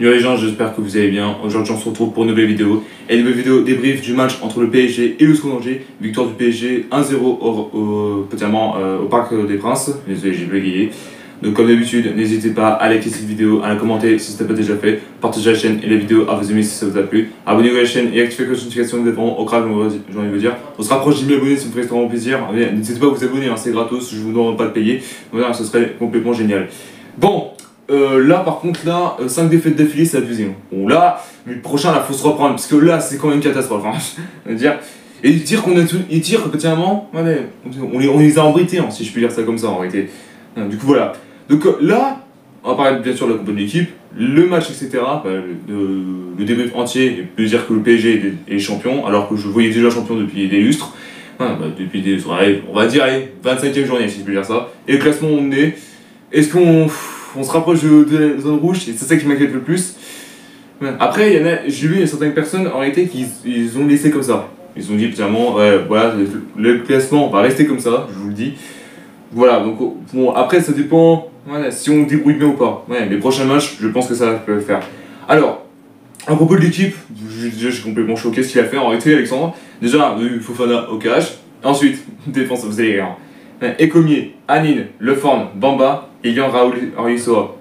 Yo les gens, j'espère que vous allez bien. Aujourd'hui on se retrouve pour une nouvelle vidéo. Et une nouvelle vidéo débrief du match entre le PSG et le Stade Angers. Victoire du PSG 1-0 au Parc des Princes. Désolé, j'ai bégayé. Donc comme d'habitude, n'hésitez pas à liker cette vidéo, à la commenter si ce n'est pas déjà fait. Partagez la chaîne et la vidéo à vos amis si ça vous a plu. Abonnez-vous à la chaîne et activez la notification de vraiment au crack, j'ai envie de vous dire. On se rapproche de 1000 abonnés, ça me ferait extrêmement plaisir. N'hésitez pas à vous abonner, hein, c'est gratos, je vous demande pas de payer. Voilà, ce serait complètement génial. Bon. Là par contre 5 défaites d'affilée c'est abusé. Bon là, le prochain là faut se reprendre parce que là c'est quand même une catastrophe hein, je veux dire. Et dire qu'on a tout, et dire que petitement, on les a embrités hein, si je puis dire ça comme ça en réalité. Du coup voilà. Donc là, on va parler bien sûr de la coupe de l'équipe, le match etc. Le débrief entier peut dire que le PSG est champion alors que je voyais déjà champion depuis des lustres. Depuis des on va dire allez, 25e journée si je puis dire ça. Et le classement où on est, est-ce qu'on se rapproche de la zone rouge, et c'est ça qui m'inquiète le plus. Après, j'ai vu certaines personnes en réalité qui ils ont laissé comme ça. Ils ont dit clairement, ouais, voilà, le classement va rester comme ça, je vous le dis. Voilà, donc bon, après ça dépend voilà, si on débrouille bien ou pas. Ouais, les prochains matchs, je pense que ça peut le faire. Alors, à propos de l'équipe, je suis complètement choqué ce qu'il a fait en réalité, Alexandre. Déjà, Fofana au cash. Ensuite, défense, vous allez rire. Ecomier, Anine, Leforne, Bamba et Lian Raoul Soa.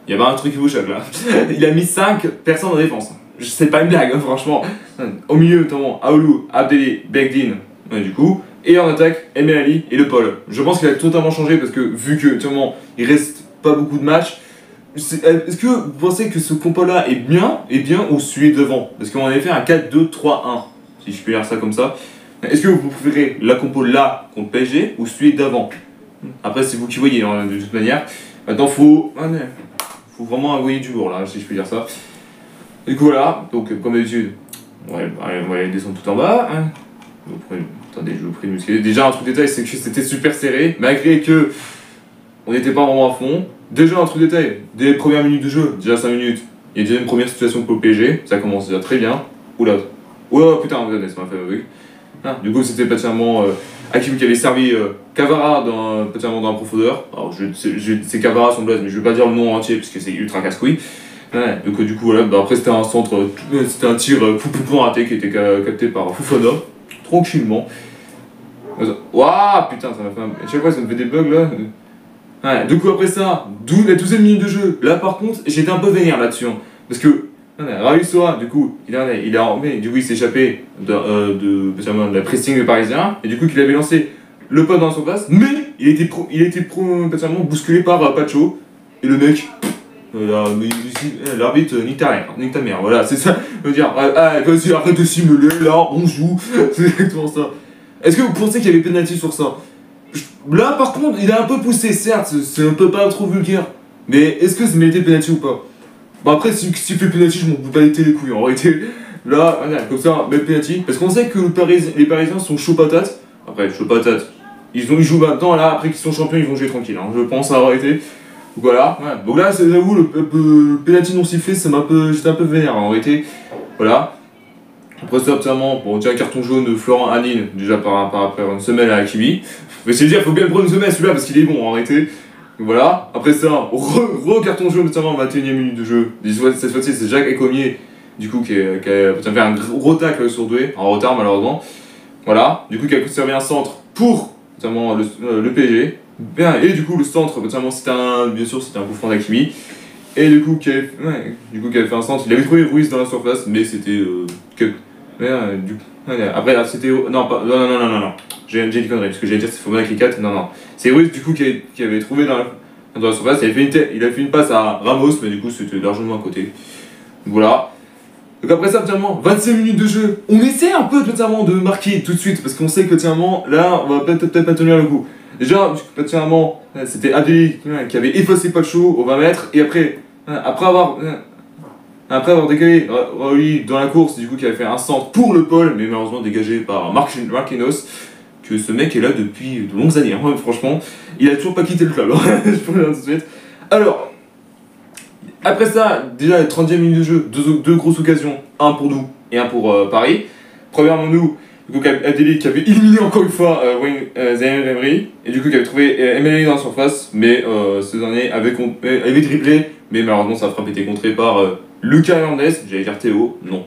Il y avait un truc qui vous choque là. Il a mis 5 personnes en défense. C'est pas une blague, hein, franchement. Au milieu, notamment, Aoulou, Abdelé, Begdin, du coup. Et en attaque, Emel Ali et Le Paul. Je pense qu'il a totalement changé parce que, vu que, notamment, il reste pas beaucoup de matchs. Est-ce que vous pensez que ce compo-là est bien ou celui devant? Parce qu'on avait fait un 4-2-3-1, si je peux dire ça comme ça. Est-ce que vous préférez la compo là contre PSG ou celui d'avant? Après, c'est vous qui voyez, hein, de toute manière. Maintenant, faut vraiment envoyer du lourd, là, si je peux dire ça. Du coup, voilà. Donc, comme d'habitude, on va descendre tout en bas. Hein. Attendez, je vous prie de m'excuser. Déjà, un truc détail, c'est que c'était super serré, malgré que on n'était pas vraiment à fond. Déjà, un truc détail, dès les premières minutes de jeu, déjà 5 minutes, il y a déjà une première situation pour le PSG. Ça commence déjà très bien. Oula. Oula, putain, ça m'a fait un bug. Ah, du coup, c'était particulièrement Hakim qui avait servi Cavara particulièrement dans la profondeur. Alors, c'est Cavara son blaze, mais je vais pas dire le nom entier parce que c'est ultra casse-couille. Ouais, donc, du coup, voilà. Après, c'était un centre, c'était un tir poupon raté qui était capté par Fofana, tranquillement. Waouh, putain, ça m'a fait un. Chaque fois, ça me fait des bugs là. Ouais, du coup, après ça, la 12e minute de jeu. Là, par contre, j'étais un peu vénère là-dessus. Hein, parce que. Raoul Soa, du coup, il s'est échappé de la pressing parisien, et du coup, qu'il avait lancé le pas dans son place, mais il a été personnellement bousculé par Pacho, et le mec, l'arbitre, nique ta mère, voilà, c'est ça, veut dire, vas-y, arrête de simuler, là, on joue, c'est exactement ça. Est-ce que vous pensez qu'il y avait pénalty sur ça? Là, par contre, il a un peu poussé, certes, c'est un peu pas trop vulgaire, mais est-ce que ça méritait pénalty ou pas? Bon après si tu fais penalty je m'en bats pas les couilles en réalité. Là, voilà, comme ça, mettre penalty. Parce qu'on sait que les Parisiens sont chauds patates. Après, chauds patates. Ils jouent maintenant, là, après qu'ils sont champions, ils vont jouer tranquille. Hein, je pense en réalité. Donc voilà. Donc là, j'avoue, le penalty non sifflé, j'étais un peu vénère en réalité. Voilà. Après ça, absolument, bon, on tient un carton jaune de Florent Anine, déjà après une semaine à Hakimi. Mais c'est dire, faut bien le prendre une semaine celui-là parce qu'il est bon en réalité. Voilà, après ça, carton jaune notamment 21e minute de jeu. Cette fois-ci, c'est Jacques Ecomier, du coup, qui a fait un gros tacle sur Doué, en retard malheureusement. Voilà, du coup, qui a servi un centre pour notamment le PSG. Bien, et du coup, le centre, notamment, bien sûr, c'était un coup franc d'Hakimi. Et du coup, qui avait fait un centre, il avait trouvé Ruiz dans la surface, mais c'était. Après, là, c'était. Non. J'ai dit connerie, parce que j'allais dire c'est Fofana qui 4, non. C'est Ruiz du coup qui avait trouvé dans la surface, il a fait une passe à Ramos, mais du coup c'était largement à côté. Voilà. Donc après ça, finalement, 25 minutes de jeu, on essaie un peu de marquer tout de suite, parce qu'on sait que là, on va peut-être pas tenir le coup. Déjà, c'était Adeli qui avait effacé Pacho au 20 mètres, et après avoir décalé Raouli dans la course, du coup qui avait fait un centre pour le Paul, mais malheureusement dégagé par Marquinhos. Que ce mec est là depuis de longues années, hein, franchement, il a toujours pas quitté le club, hein, je peux le dire tout de suite. Alors, après ça, déjà la 30e minute de jeu, deux grosses occasions, un pour nous et un pour Paris. Premièrement nous, du coup Adeli qui avait éliminé encore une fois Zaïre Emery, et du coup qui avait trouvé Emery dans la surface, mais ce dernier avait dribblé, mais malheureusement sa frappe était contrée par Lucas Hernandez, j'allais dire Théo, non.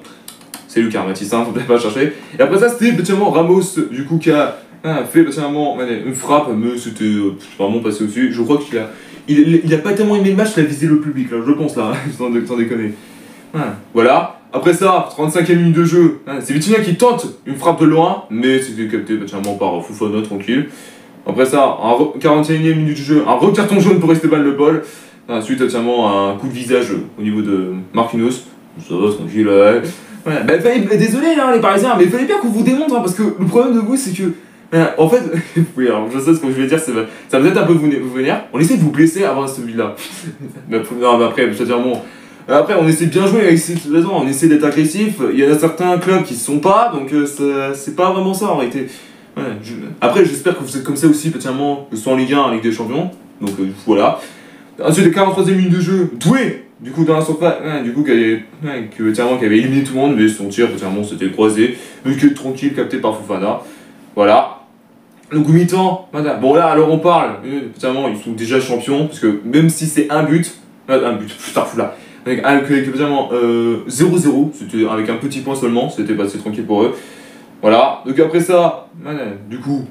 C'est Lucas Matissin, faut peut-être pas chercher. Et après ça, c'était petitement Ramos, du coup, qui a fait petitement une frappe, mais c'était vraiment passé au-dessus. Je crois qu'il a. Il a pas tellement aimé le match, il a visé le public, là, je pense, là, sans déconner. Voilà. Après ça, 35e minute de jeu, c'est Vitinha qui tente une frappe de loin, mais c'était capté petitement par Fofana, tranquille. Après ça, 41e minute de jeu, un recarton jaune pour Esteban Le Paul. Ensuite, absolument un coup de visage au niveau de Marquinhos. Ça va, tranquille. Ouais. Bah, désolé, hein, les Parisiens, mais il fallait bien qu'on vous démontre, hein, parce que le problème de vous, c'est que. En fait, oui, alors je sais ce que je vais dire, ça va peut-être un peu vous vénère. On essaie de vous blesser avant ce but-là. Non, mais après, c'est-à-dire bon. Après, on essaie de bien jouer avec cette raison, on essaie d'être agressif. Il y en a certains clubs qui ne sont pas, donc c'est pas vraiment ça en réalité. Ouais, après, j'espère que vous êtes comme ça aussi, petitement, que ce soit en Ligue 1, en Ligue des Champions. Donc voilà. Ensuite, les 43e minute de jeu, Doué, du coup, dans la surface, du coup, qui avait éliminé tout le monde, mais son tir, petitement, c'était croisé, mais qui est tranquille, capté par Fofana. Voilà. Donc, au mi-temps, bon là, alors on parle, petitement, ils sont déjà champions, parce que même si c'est un but, putain, fou là. Avec 0-0, c'était avec un petit point seulement, c'était passé tranquille pour eux. Voilà, donc après ça, du coup,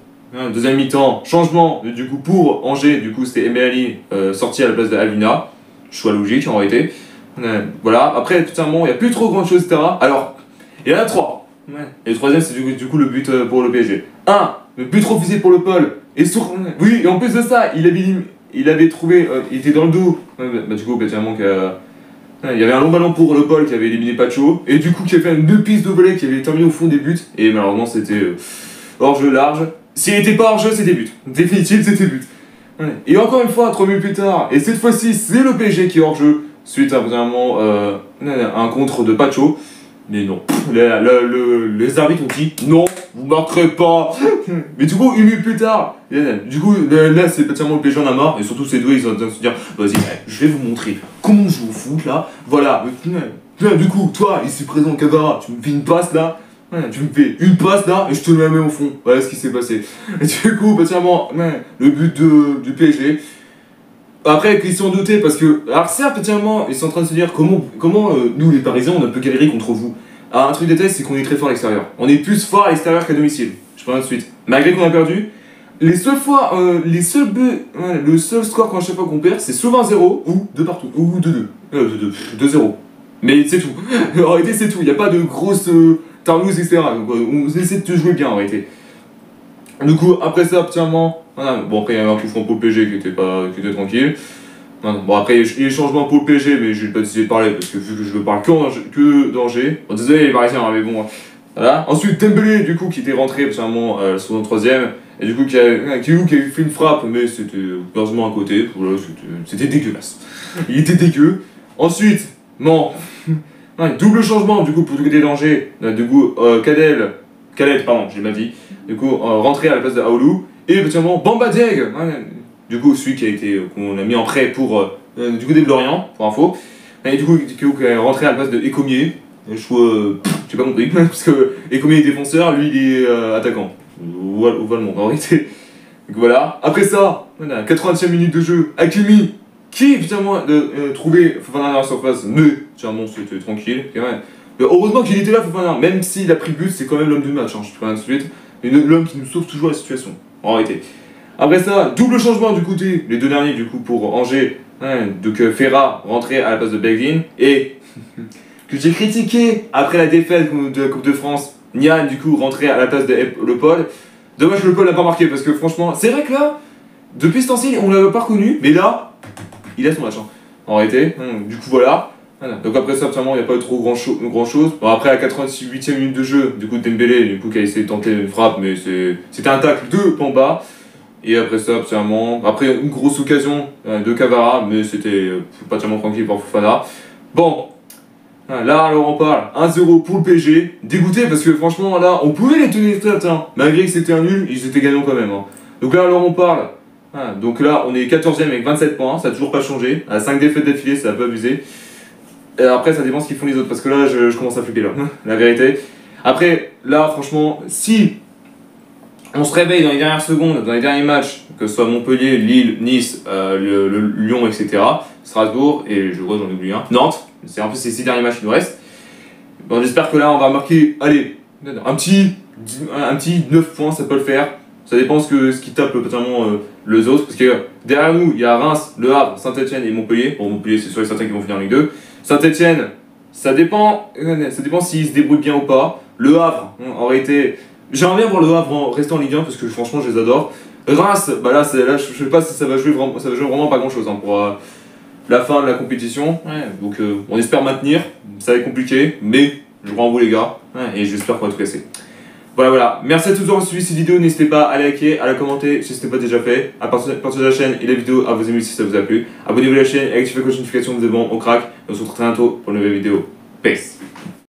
deuxième mi-temps, changement, du coup pour Angers, du coup c'était Emeali sorti à la place de Alvina, choix logique en réalité. Voilà, après putain bon, il n'y a plus trop grand chose, etc. Alors, il y en a trois. Et le troisième c'est du coup le but pour le PSG. Le but refusé pour le Paul. Oui, et en plus de ça, il avait trouvé, il était dans le dos. Du coup, petitement il y avait un long ballon pour Le Paul qui avait éliminé Pacho, et du coup qui a fait une piste de volée qui avait terminé au fond des buts, et malheureusement c'était hors-jeu large. S'il n'était pas hors-jeu, c'était but. Définitif, c'était but. Et encore une fois, 3 minutes plus tard, et cette fois-ci c'est le PSG qui est hors-jeu, suite à vraiment un contre de Pacho. Mais non, les arbitres ont dit non, vous marquerez pas. Mais du coup, une minute plus tard, du coup, là c'est pratiquement le PSG en a marre, et surtout ces deux, ils ont se dire vas-y, je vais vous montrer comment on joue au foot là. Voilà, du coup, toi, ici présent, Cavara, tu me fais une passe là, tu me fais une passe là, et je te la mets au fond. Voilà ce qui s'est passé. Et du coup, pratiquement, le but du PSG. Après, ils sont doutés parce que. Alors, certes, petitement, ils sont en train de se dire comment nous, les Parisiens, on a un peu galéré contre vous. Alors, un truc de test, c'est qu'on est très fort à l'extérieur. On est plus fort à l'extérieur qu'à domicile. Je prends tout de suite. Malgré qu'on a perdu, les seules fois, les seuls buts, le seul score quand à chaque fois qu'on perd, c'est soit 0 ou 2 partout. Ou 2-2. 2-0. Mais c'est tout. En réalité, c'est tout. Il n'y a pas de grosses tarlouses, etc. Donc, on essaie de jouer bien en réalité. Du coup, après ça, petitement. Bon, après, il y avait un coup franc pour le PSG qui était tranquille. Bon, après, il y a eu les changements pour le PSG, mais je vais pas décider de parler parce que vu que je veux parler que d'Angers. Bon, désolé les Parisiens, mais bon. Voilà. Ensuite, Dembélé, du coup, qui était rentré, absolument, sur le troisième. Et du coup, qui a fait une frappe, mais c'était heureusement à côté. Voilà, c'était dégueulasse. Il était dégueu. Ensuite, non. Double changement, du coup, pour du côté d'Angers. Du coup, Khaled, pardon, j'ai mal dit. Du coup, rentré à la place de Aoulou. Et effectivement, Bamba Dieng, du coup, celui qu'on a mis en prêt pour du côté de Lorient, pour info. Et du coup, qui est rentré à la place de Ecomier. J'ai pas compris, parce que Ecomier est défenseur, lui il est attaquant. On voit le monde en réalité. Donc voilà. Après ça, 80e minute de jeu, Hakimi, qui finalement trouvait Fofana dans la surface, mais finalement c'était tranquille. Mais heureusement qu'il était là, Fofana, même s'il a pris le but, c'est quand même l'homme du match, je te préviens tout de suite. L'homme qui nous sauve toujours la situation, en réalité. Après ça, double changement du côté, les deux derniers du coup pour Angers, donc Ferrat rentré à la place de Bellerin, et que j'ai critiqué après la défaite de la Coupe de France, Nian du coup rentré à la place de Le Paul. Dommage que Le Paul n'a pas marqué parce que franchement, c'est vrai que là, depuis ce temps-ci, on l'avait pas reconnu, mais là, il a son match. En réalité, du coup voilà. Donc après ça, absolument, il n'y a pas eu trop grand chose. Bon, après, à la 88e minute de jeu, du coup, Dembélé, du coup, qui a essayé de tenter une frappe, mais c'était un tacle de Pamba. Et après ça, absolument, après une grosse occasion de Cavara, mais c'était pas tellement tranquille pour Fofana. Bon, là, alors on parle 1-0 pour le PSG. Dégoûté parce que franchement, là, on pouvait les tenir tête, malgré que c'était un nul, ils étaient gagnants quand même. Donc là, alors on parle. Donc là, on est 14e avec 27 points, ça n'a toujours pas changé. À 5 défaites d'affilée, ça a pas abusé. Et après, ça dépend ce qu'ils font les autres, parce que là, je commence à flipper, là, la vérité. Après, là, franchement, si on se réveille dans les dernières secondes, dans les derniers matchs, que ce soit Montpellier, Lille, Nice, le Lyon, etc., Strasbourg, et je vois, j'en oublie un, Nantes, En plus, c'est les 6 derniers matchs qui nous restent. Bon, j'espère que là, on va marquer, allez, un petit 9 points, ça peut le faire. Ça dépend ce qui tape potentiellement les autres. Parce que derrière nous, il y a Reims, Le Havre, Saint-Etienne et Montpellier. Bon, Montpellier, c'est sûr et certain qu'ils vont finir en Ligue 2. Saint-Etienne, ça dépend s'ils se débrouillent bien ou pas. Le Havre, en réalité, j'aimerais bien voir Le Havre rester en Ligue 1 parce que franchement, je les adore. Reims, bah là, je sais pas si ça va jouer vraiment pas grand chose pour la fin de la compétition. Ouais, donc on espère maintenir. Ça va être compliqué, mais je crois en vous les gars. Ouais, et j'espère qu'on va tout casser. Voilà. Merci à tous d'avoir suivi cette vidéo. N'hésitez pas à liker, à la commenter si ce n'est pas déjà fait, à partager la chaîne et la vidéo, à vous aimer si ça vous a plu. Abonnez-vous à la chaîne et activez la notification de bon, on craque. Et on se retrouve très bientôt pour une nouvelle vidéo. Peace.